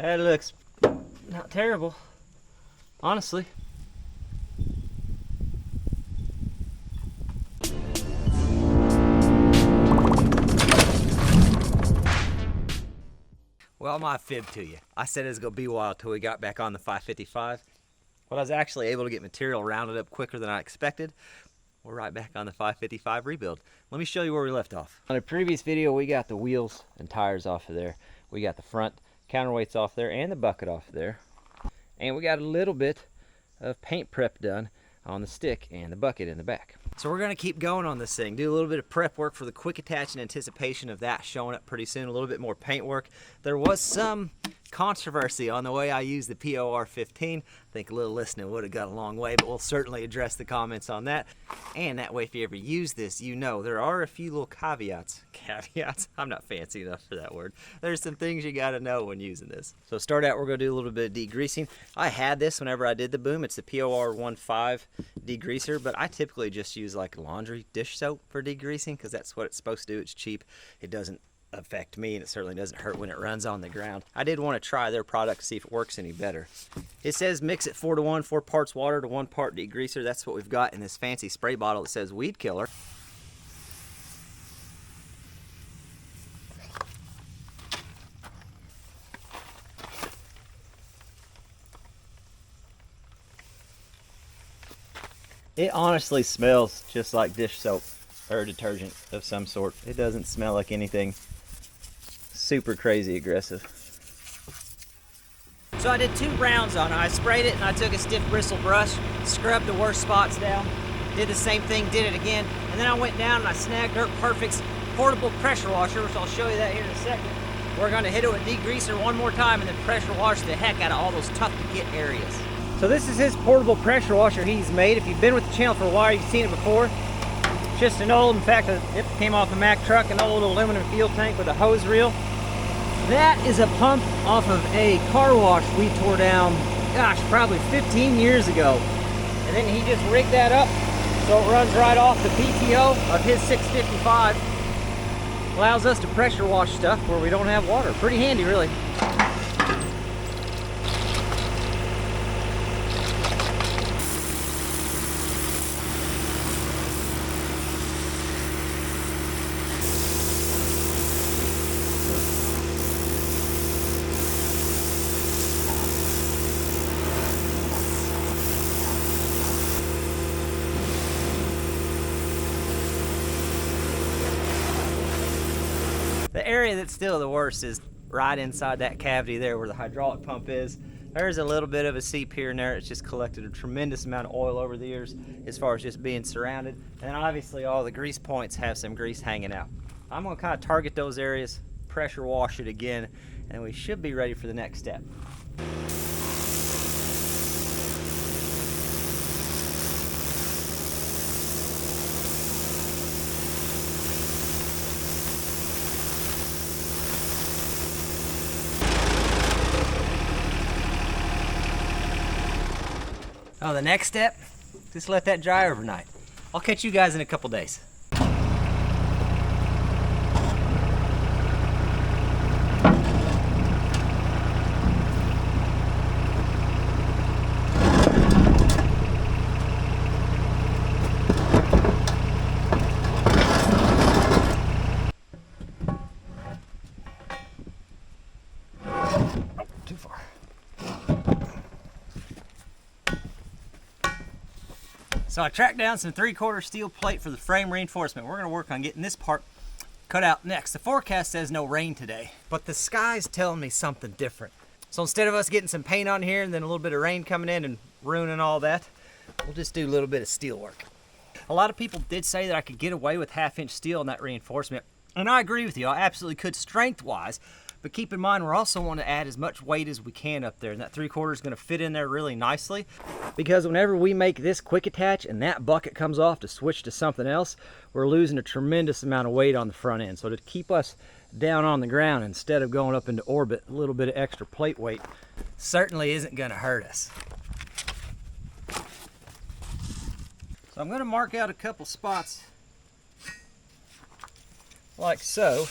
That looks not terrible, honestly. Well, I might fib to you. I said it was gonna be a while till we got back on the 555. But I was actually able to get material rounded up quicker than I expected. We're right back on the 555 rebuild. Let me show you where we left off. On a previous video, we got the wheels and tires off of there. We got the front counterweights off there and the bucket off of there. And we got a little bit of paint prep done on the stick and the bucket in the back. So we're gonna keep going on this thing, do a little bit of prep work for the quick attach in anticipation of that showing up pretty soon, a little bit more paint work. There was some controversy on the way I used the POR 15. I think a little listening would have got a long way, but we'll certainly address the comments on that. And that way, if you ever use this, you know there are a few little caveats. Caveats? I'm not fancy enough for that word. There's some things you gotta know when using this. So start out, we're gonna do a little bit of degreasing. I had this whenever I did the boom. It's the POR 15 degreaser, but I typically just use like laundry dish soap for degreasing because that's what it's supposed to do. It's cheap. It doesn't affect me, and it certainly doesn't hurt when it runs on the ground. I did want to try their product to see if it works any better. It says mix it 4-to-1, 4 parts water to 1 part degreaser. That's what we've got in this fancy spray bottle that says weed killer. It honestly smells just like dish soap or detergent of some sort. It doesn't smell like anything super crazy aggressive. So I did 2 rounds on it. I sprayed it and I took a stiff bristle brush, scrubbed the worst spots down, did the same thing, did it again, and then I went down and I snagged Dirt Perfect's portable pressure washer, which I'll show you that here in a second. We're going to hit it with degreaser one more time and then pressure wash the heck out of all those tough to get areas. So this is his portable pressure washer he's made. If you've been with the channel for a while, you've seen it before. Just an old, in fact, it came off a Mack truck, an old aluminum fuel tank with a hose reel. That is a pump off of a car wash we tore down, gosh, probably 15 years ago. And then he just rigged that up so it runs right off the PTO of his 655. Allows us to pressure wash stuff where we don't have water. Pretty handy, really. The area that's still the worst is right inside that cavity there where the hydraulic pump is. There's a little bit of a seep here and there. It's just collected a tremendous amount of oil over the years as far as just being surrounded. And obviously all the grease points have some grease hanging out. I'm gonna kind of target those areas, pressure wash it again, and we should be ready for the next step. Oh, the next step, just let that dry overnight. I'll catch you guys in a couple days. Too far. So I tracked down some 3/4 steel plate for the frame reinforcement. We're gonna work on getting this part cut out next. The forecast says no rain today, but the sky's telling me something different. So instead of us getting some paint on here and then a little bit of rain coming in and ruining all that, we'll just do a little bit of steel work. A lot of people did say that I could get away with 1/2 inch steel in that reinforcement, and I agree with you, I absolutely could strength-wise. But keep in mind, we're also wanting to add as much weight as we can up there, and that 3/4 is going to fit in there really nicely. Because whenever we make this quick attach and that bucket comes off to switch to something else, we're losing a tremendous amount of weight on the front end. So to keep us down on the ground instead of going up into orbit, a little bit of extra plate weight certainly isn't going to hurt us. So I'm going to mark out a couple spots like so.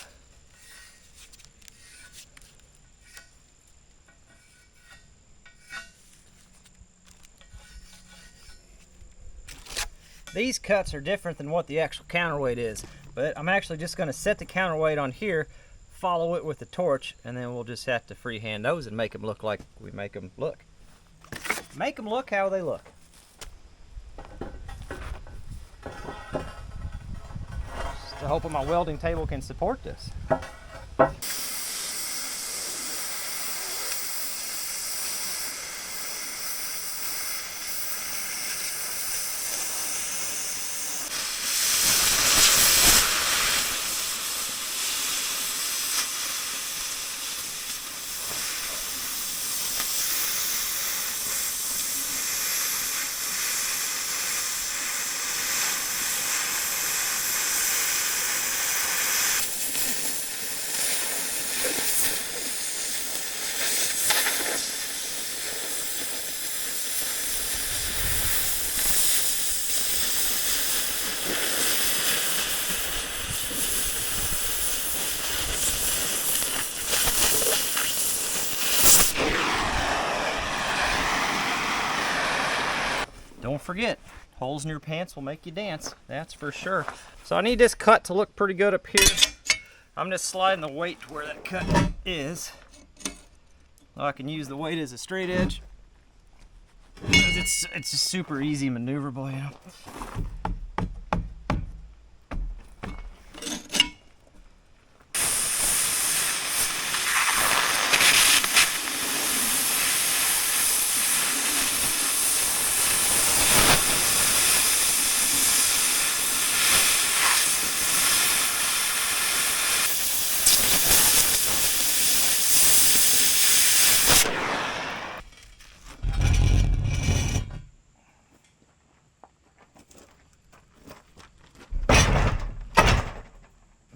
These cuts are different than what the actual counterweight is, but I'm actually just going to set the counterweight on here, follow it with the torch, and then we'll just have to freehand those and make them look like we make them look. Make them look how they look. Just hoping my welding table can support this. Don't forget, holes in your pants will make you dance, that's for sure. So I need this cut to look pretty good up here. I'm just sliding the weight to where that cut is. So I can use the weight as a straight edge. It's just super easy maneuverable, you know.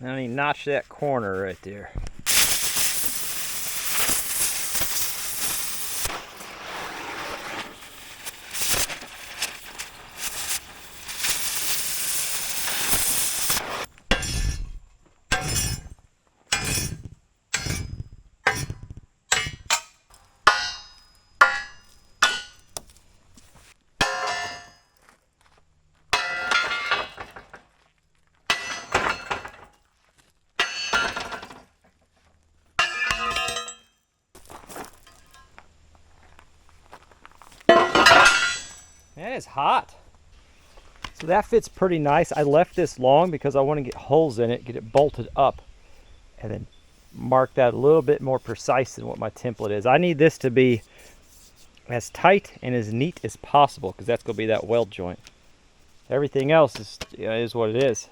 And I need to notch that corner right there. That is hot. So that fits pretty nice. I left this long because I want to get holes in it, get it bolted up, and then mark that a little bit more precise than what my template is. I need this to be as tight and as neat as possible because that's going to be that weld joint. Everything else is what it is.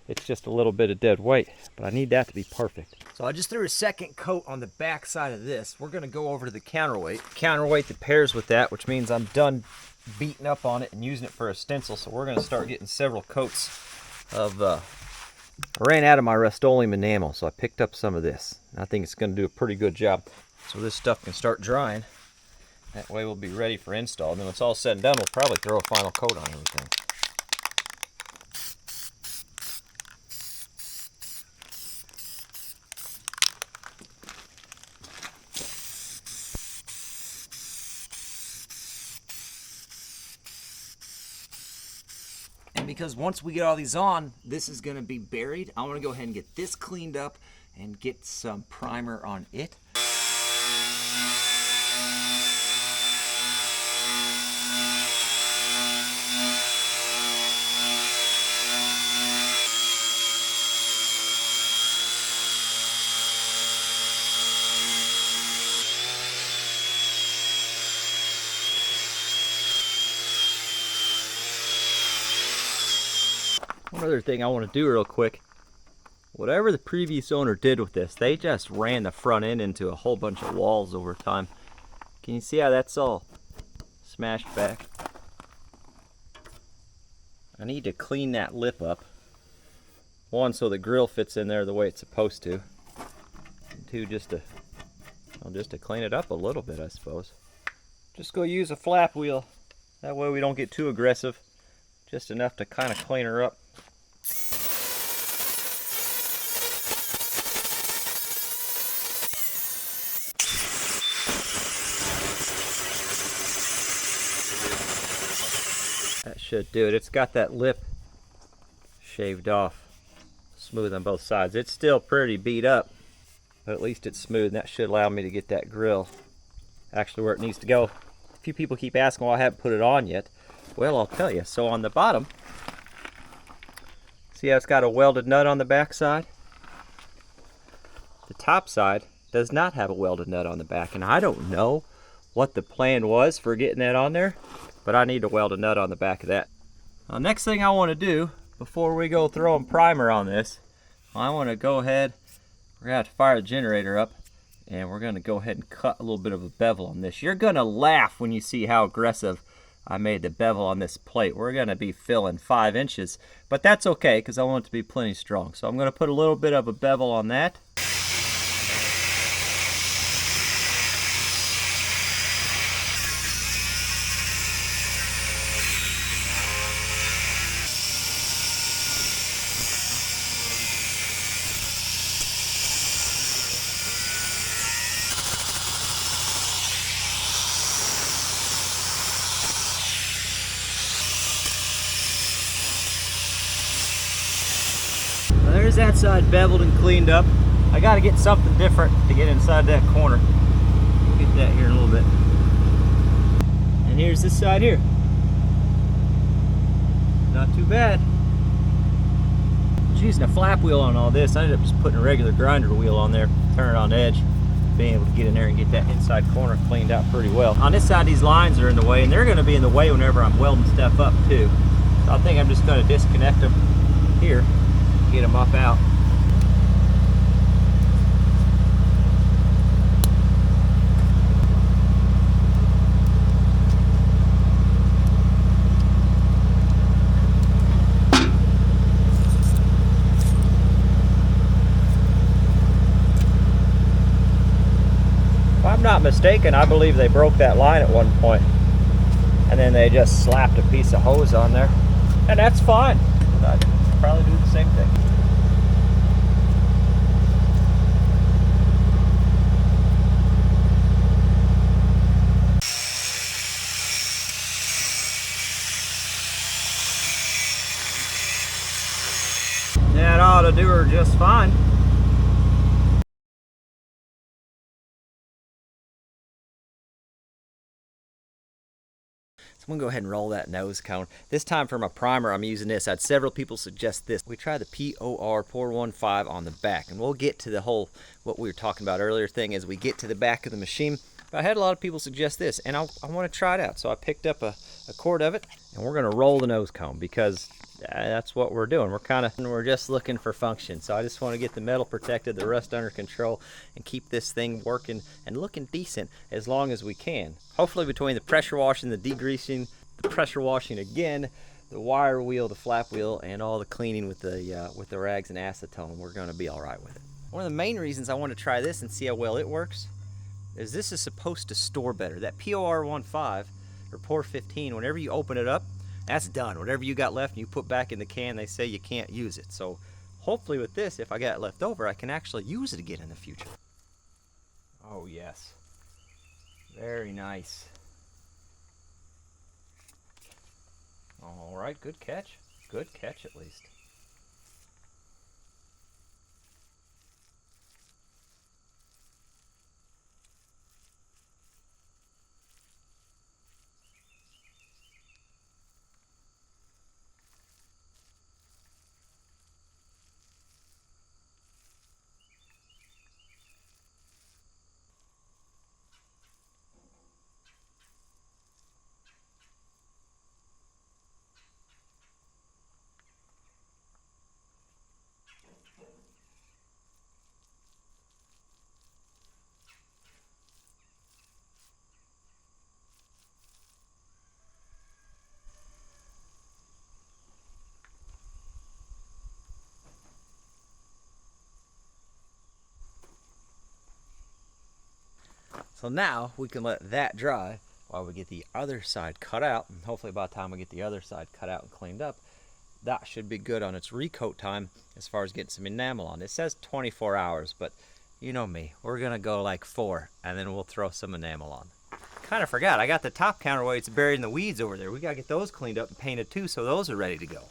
It's just a little bit of dead weight, but I need that to be perfect. So I just threw a second coat on the back side of this. We're going to go over to the counterweight. Counterweight that pairs with that, which means I'm done beating up on it and using it for a stencil. So we're going to start getting several coats of, I ran out of my Rust-Oleum enamel, so I picked up some of this. I think it's going to do a pretty good job. So this stuff can start drying. That way we'll be ready for install. And then when it's all said and done, we'll probably throw a final coat on everything. And because once we get all these on, this is going to be buried, I want to go ahead and get this cleaned up and get some primer on it. One other thing I want to do real quick, whatever the previous owner did with this, they just ran the front end into a whole bunch of walls over time. Can you see how that's all smashed back? I need to clean that lip up. One, so the grill fits in there the way it's supposed to. And two, just to clean it up a little bit, I suppose. Just go use a flap wheel. That way we don't get too aggressive. Just enough to kind of clean her up. should do it. It's got that lip shaved off, smooth on both sides. It's still pretty beat up, but at least it's smooth, and that should allow me to get that grill actually where it needs to go. A few people keep asking why I haven't put it on yet. Well, I'll tell you. So on the bottom, see how it's got a welded nut on the back side? The top side does not have a welded nut on the back, and I don't know what the plan was for getting that on there, but I need to weld a nut on the back of that. Now, next thing I want to do before we go throwing primer on this, I want to go ahead, we're going to have to fire the generator up, and we're going to go ahead and cut a little bit of a bevel on this. You're going to laugh when you see how aggressive I made the bevel on this plate. We're going to be filling 5 inches, but that's okay because I want it to be plenty strong. So I'm going to put a little bit of a bevel on that. There's that side beveled and cleaned up. I got to get something different to get inside that corner. We'll get that here in a little bit. And here's this side here. Not too bad. Just using a flap wheel on all this, I ended up just putting a regular grinder wheel on there, turn it on edge, being able to get in there and get that inside corner cleaned out pretty well. On this side, these lines are in the way, and they're going to be in the way whenever I'm welding stuff up too. So I think I'm just going to disconnect them here, get them up out. If I'm not mistaken, I believe they broke that line at one point, and then they just slapped a piece of hose on there, and that's fine. I'd probably do the same thing. That ought to do her just fine. So I'm gonna go ahead and roll that nose cone. This time for my primer, I'm using this. I had several people suggest this. We try the POR 415 on the back, and we'll get to the whole, what we were talking about earlier thing as we get to the back of the machine. But I had a lot of people suggest this, and I want to try it out. So I picked up a quart of it, and we're gonna roll the nose cone because that's what we're doing. We're just looking for function. So I just want to get the metal protected, the rust under control, and keep this thing working and looking decent as long as we can. Hopefully between the pressure washing, the degreasing, the pressure washing again, the wire wheel, the flap wheel, and all the cleaning with the rags and acetone, we're going to be all right with it. One of the main reasons I want to try this and see how well it works is this is supposed to store better. That POR 15 or POR 15, whenever you open it up, that's done. Whatever you got left and you put back in the can, they say you can't use it. So hopefully with this, if I got it left over, I can actually use it again in the future. Oh yes, very nice. All right, good catch. Good catch at least. So now we can let that dry while we get the other side cut out, and hopefully by the time we get the other side cut out and cleaned up, that should be good on its recoat time as far as getting some enamel on. It says 24 hours, but you know me, we're gonna go like 4 and then we'll throw some enamel on. Kind of forgot, I got the top counterweights buried in the weeds over there. We gotta get those cleaned up and painted too, so those are ready to go.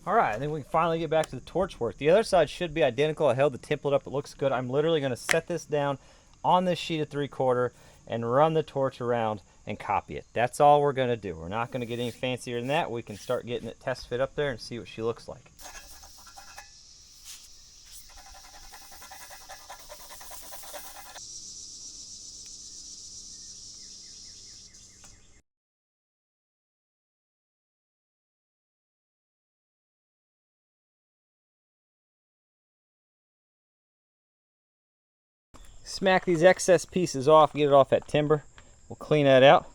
All right, and then we can finally get back to the torch work. The other side should be identical. I held the template up, it looks good. I'm literally gonna set this down on this sheet of 3/4 and run the torch around and copy it. That's all we're gonna do. We're not gonna get any fancier than that. We can start getting it test fit up there and see what she looks like. Smack these excess pieces off, get it off that timber. We'll clean that out.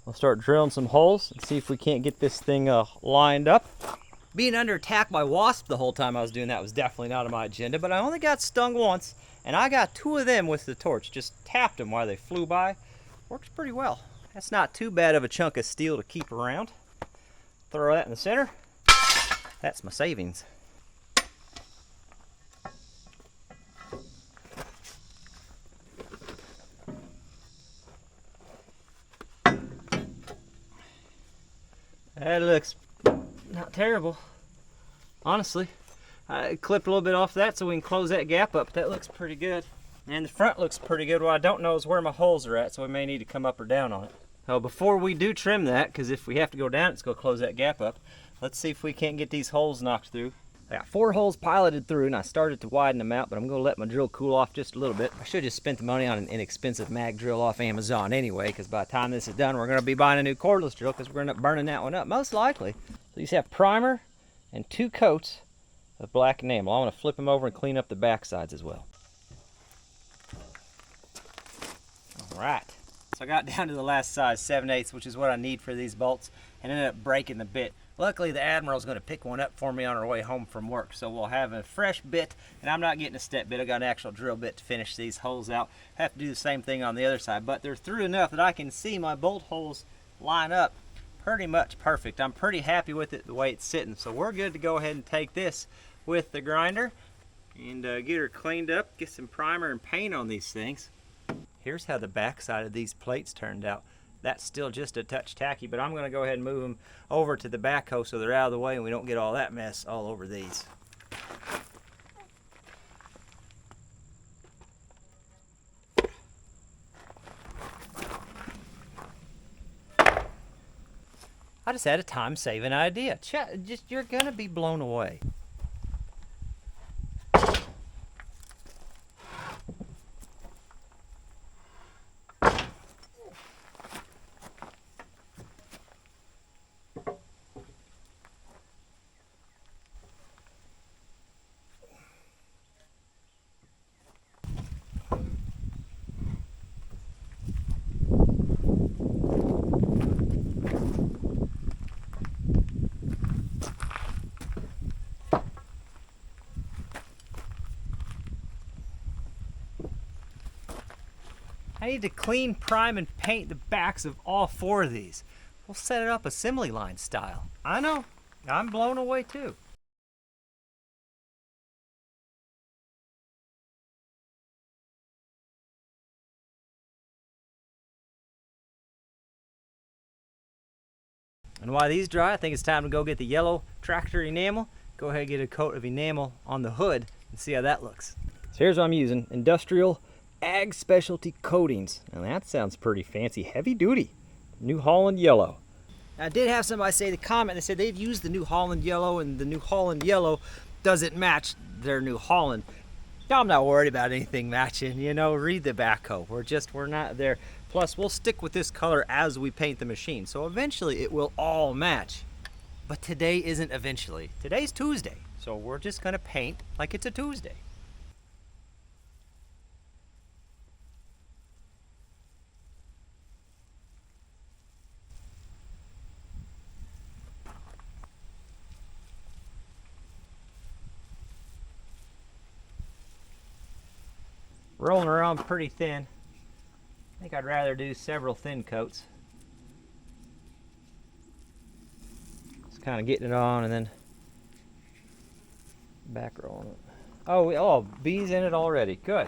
We'll start drilling some holes and see if we can't get this thing lined up. Being under attack by wasps the whole time I was doing that was definitely not on my agenda, but I only got stung once, and I got 2 of them with the torch. Just tapped them while they flew by. Works pretty well. That's not too bad of a chunk of steel to keep around. Throw that in the center. That's my savings. That looks not terrible, honestly. I clipped a little bit off that so we can close that gap up. That looks pretty good. And the front looks pretty good. What I don't know is where my holes are at, so we may need to come up or down on it. Now, before we do trim that, because if we have to go down, it's going to close that gap up. Let's see if we can't get these holes knocked through. I got 4 holes piloted through, and I started to widen them out, but I'm going to let my drill cool off just a little bit. I should have just spent the money on an inexpensive mag drill off Amazon anyway, because by the time this is done, we're going to be buying a new cordless drill, because we're going to end up burning that one up, most likely. So you just have primer and 2 coats of black enamel. I want to flip them over and clean up the back sides as well. All right. So I got down to the last size, 7/8, which is what I need for these bolts, and ended up breaking the bit. Luckily, the Admiral's going to pick one up for me on our way home from work, so we'll have a fresh bit, and I'm not getting a step bit. I got an actual drill bit to finish these holes out. Have to do the same thing on the other side, but they're through enough that I can see my bolt holes line up pretty much perfect. I'm pretty happy with it the way it's sitting, so we're good to go ahead and take this with the grinder and get her cleaned up, get some primer and paint on these things. Here's how the back side of these plates turned out. That's still just a touch tacky, but I'm going to go ahead and move them over to the backhoe so they're out of the way and we don't get all that mess all over these. I just had a time-saving idea. You're going to be blown away. I need to clean, prime, and paint the backs of all 4 of these. We'll set it up assembly line style. I know, I'm blown away too. And while these dry, I think it's time to go get the yellow tractor enamel. Go ahead and get a coat of enamel on the hood and see how that looks. So here's what I'm using. Industrial Ag Specialty Coatings. Now that sounds pretty fancy. Heavy duty. New Holland Yellow. I did have somebody say the comment, they said they've used the New Holland Yellow and the New Holland Yellow doesn't match their New Holland. Now, I'm not worried about anything matching, you know, read the backhoe. We're not there. Plus, we'll stick with this color as we paint the machine. So eventually it will all match. But today isn't eventually. Today's Tuesday. So we're just gonna paint like it's a Tuesday. rolling around pretty thin. I think I'd rather do several thin coats. Just kind of getting it on and then back rolling it. Oh, bees in it already. Good.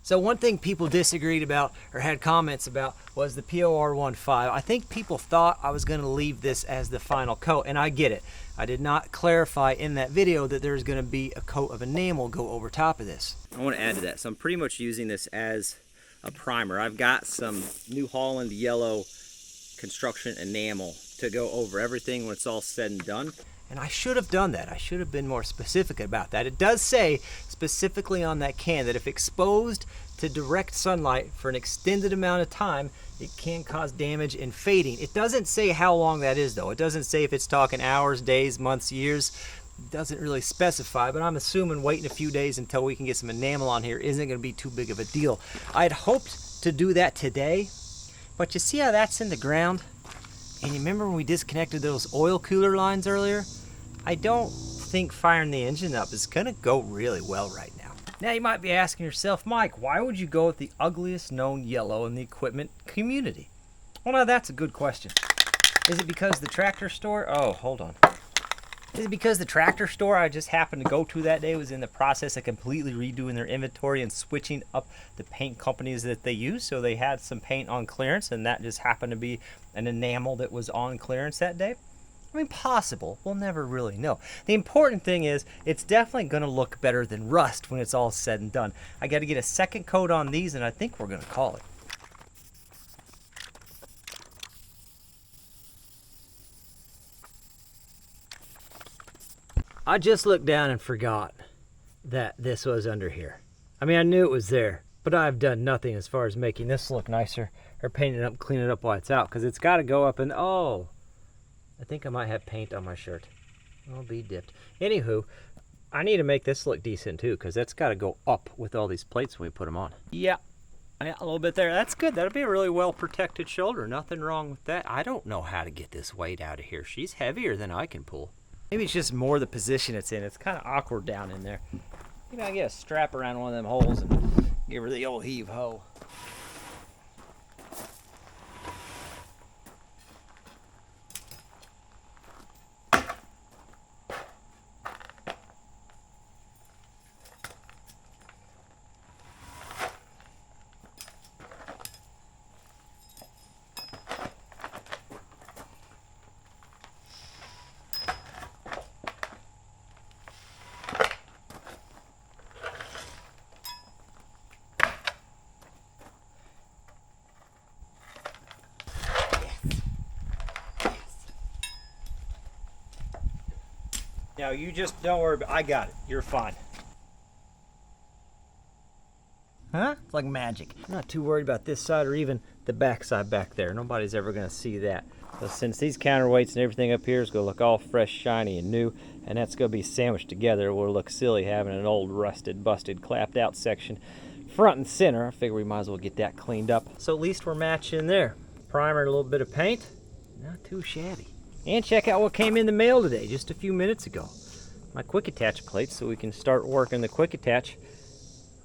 So one thing people disagreed about or had comments about was the POR15. I think people thought I was going to leave this as the final coat, and I get it. I did not clarify in that video that there's going to be a coat of enamel go over top of this. I want to add to that. So I'm pretty much using this as a primer. I've got some New Holland yellow construction enamel to go over everything when it's all said and done. And I should have done that. I should have been more specific about that. It does say specifically on that can that if exposed to direct sunlight for an extended amount of time, it can cause damage and fading. It doesn't say how long that is though. It doesn't say if it's talking hours, days, months, years. It doesn't really specify, but I'm assuming waiting a few days until we can get some enamel on here isn't gonna be too big of a deal. I'd hoped to do that today, but you see how that's in the ground? And you remember when we disconnected those oil cooler lines earlier? I don't think firing the engine up is gonna go really well right now. Now you might be asking yourself, Mike, why would you go with the ugliest known yellow in the equipment community? Well, now that's a good question. Is it because the tractor store, oh, hold on. Is it because the tractor store I just happened to go to that day was in the process of completely redoing their inventory and switching up the paint companies that they use? So they had some paint on clearance and that just happened to be an enamel that was on clearance that day? I mean, possible. We'll never really know. The important thing is it's definitely going to look better than rust when it's all said and done. I got to get a second coat on these and I think we're going to call it. I just looked down and forgot that this was under here. I mean, I knew it was there, but I've done nothing as far as making this look nicer or painting it up, cleaning it up while it's out, because it's got to go up and, oh, I think I might have paint on my shirt. I'll be dipped. Anywho, I need to make this look decent too, because that's got to go up with all these plates when we put them on. Yeah, a little bit there. That's good. That'll be a really well protected shoulder. Nothing wrong with that. I don't know how to get this weight out of here. She's heavier than I can pull. Maybe it's just more the position it's in. It's kind of awkward down in there. Maybe I get a strap around one of them holes and give her the old heave-ho. Now you just don't worry about it. I got it. You're fine. Huh? It's like magic. I'm not too worried about this side or even the back side back there. Nobody's ever going to see that. So since these counterweights and everything up here is going to look all fresh, shiny, and new, and that's going to be sandwiched together, it will look silly having an old, rusted, busted, clapped out section front and center. I figure we might as well get that cleaned up. So at least we're matching there. Primer, a little bit of paint. Not too shabby. And check out what came in the mail today, just a few minutes ago. My quick attach plates, so we can start working the quick attach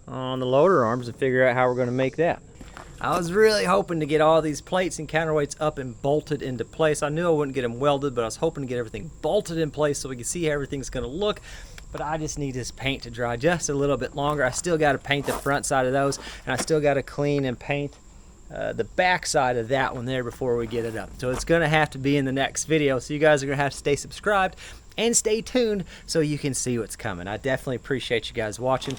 on the loader arms and figure out how we're going to make that. I was really hoping to get all these plates and counterweights up and bolted into place. I knew I wouldn't get them welded, but I was hoping to get everything bolted in place so we could see how everything's going to look. But I just need this paint to dry just a little bit longer. I still got to paint the front side of those, and I still got to clean and paint the back side of that one there before we get it up. So it's going to have to be in the next video, so you guys are going to have to stay subscribed and stay tuned so you can see what's coming. I definitely appreciate you guys watching.